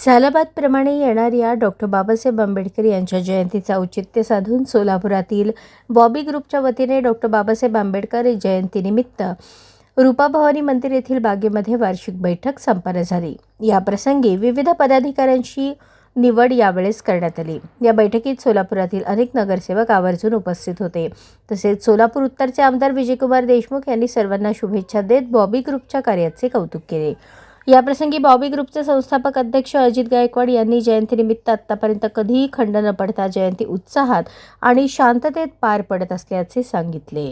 सालाबादप्रमाणे येणाऱ्या डॉक्टर बाबासाहेब आंबेडकर यांच्या जयंतीचा औचित्य साधून सोलापुरातील बॉबी ग्रुपच्या वतीने डॉक्टर बाबासाहेब आंबेडकर जयंतीनिमित्त रूपाभवानी मंदिर येथील बागेमध्ये वार्षिक बैठक संपन्न झाली। या प्रसंगी विविध पदाधिकाऱ्यांची निवड यावेळेस करण्यात आली। या बैठकीत सोलापुरातील अनेक नगरसेवक आवर्जून उपस्थित होते। तसेच सोलापूर उत्तरचे आमदार विजयकुमार देशमुख यांनी सर्वांना शुभेच्छा देत बॉबी ग्रुपच्या कार्याचे कौतुक केले। या प्रसंगी बॉबी ग्रुपचे संस्थापक अध्यक्ष अजित गायकवाड यांनी जयंतीनिमित्त आतापर्यंत कधीही खंड न पडता जयंती उत्साहात आणि शांततेत पार पडत असल्याचे सांगितले।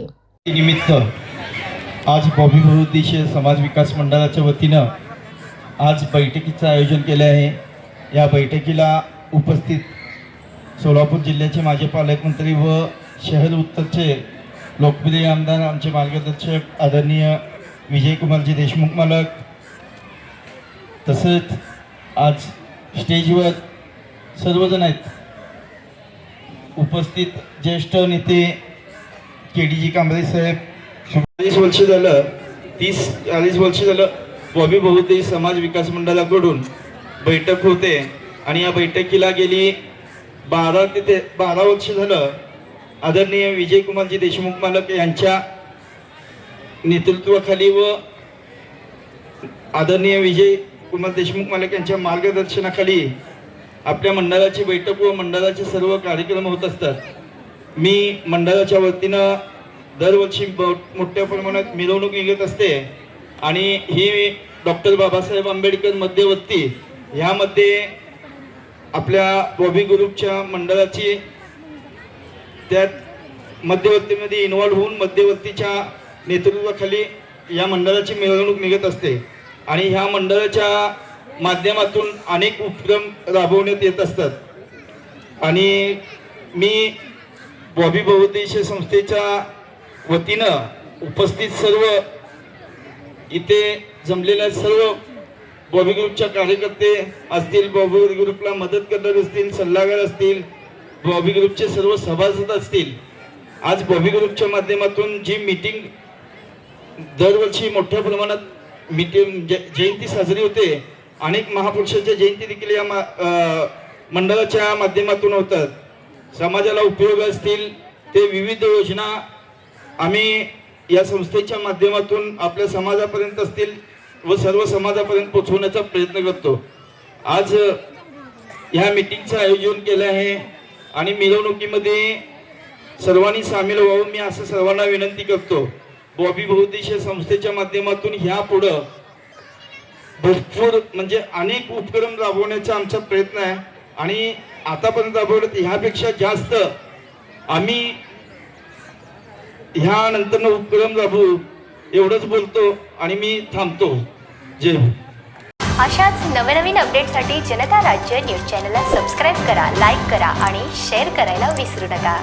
निमित्त आज बॉबी बहुउद्देशीय समाज विकास मंडळाच्या वतीनं आज बैठकीचं आयोजन केले आहे। या बैठकीला उपस्थित सोलापूर जिल्ह्याचे माजी पालकमंत्री व शहर उत्तरचे लोकप्रिय आमदार आमचे मार्गदर्शक आदरणीय विजयकुमारजी देशमुख मालक, तसेच आज स्टेजवर सर्वजण आहेत। उपस्थित ज्येष्ठ नेते KDG कांबळे साहेब, 40 वर्ष झालं बॉबी बहुउद्देशीय समाज विकास मंडळाकडून बैठक होते आणि या बैठकीला गेली 12 वर्ष झालं आदरणीय विजयकुमारजी देशमुख मालक यांच्या नेतृत्वाखाली व आदरणीय विजयकुमार देशमुख मालक यांच्या मार्गदर्शनाखाली आपल्या मंडळाची बैठक व मंडळाचे सर्व कार्यक्रम होत असतात। मी मंडळाच्या वतीनं दरवर्षी मोठ्या प्रमाणात मिरवणूक निघत असते आणि ही डॉक्टर बाबासाहेब आंबेडकर मध्यवर्ती ह्यामध्ये आपल्या बॉबी ग्रुपच्या मंडळाची त्यात मध्यवर्तीमध्ये इन्व्हॉल्व होऊन मध्यवर्तीच्या नेतृत्वाखाली या मंडळाची मिरवणूक निघत असते आणि ह्या मंडळाच्या माध्यमातून अनेक उपक्रम राबवण्यात येत असतात। आणि मी बॉबी बहुउद्देशीय संस्थेच्या वतीनं उपस्थित सर्व इथे जमलेल्या सर्व बॉबी ग्रुपच्या कार्यकर्ते असतील, बॉबी ग्रुपला मदत करणारे असतील, सल्लागार असतील, बॉबी ग्रुपचे सर्व सभासद असतील, आज बॉबी ग्रुपच्या माध्यमातून जी मीटिंग दरवर्षी मोठ्या प्रमाणात जयंती साजरी होते, अनेक महापुरुषांच्या जयंती देखील या मंडळाच्या माध्यमातून होतात। समाजाला उपयोग असतील ते विविध योजना आम्ही या संस्थेच्या माध्यमातून आपल्या समाजापर्यंत असतील व सर्व समाजापर्यंत पोहोचवण्याचा प्रयत्न करतो। आज ह्या मीटिंगचं आयोजन केलं आहे आणि मिरवणुकीमध्ये सर्वांनी सामील व्हावं मी असं सर्वांना विनंती करतो। बॉबी बहुउद्देशीय संस्थेच्या माध्यमातून ह्या पुढं भरपूर म्हणजे अनेक उपक्रम राबवण्याचा आमचा प्रयत्न आहे आणि आतापर्यंत राबवण्यात ह्यापेक्षा जास्त आम्ही ह्यानंतर उपक्रम राबवू एवढंच बोलतो आणि मी थांबतो। जय हो। अशाच नवनवीन अपडेटसाठी जनता राज्य न्यूज चॅनलला सबस्क्राईब करा, लाईक करा आणि शेअर करायला विसरू नका।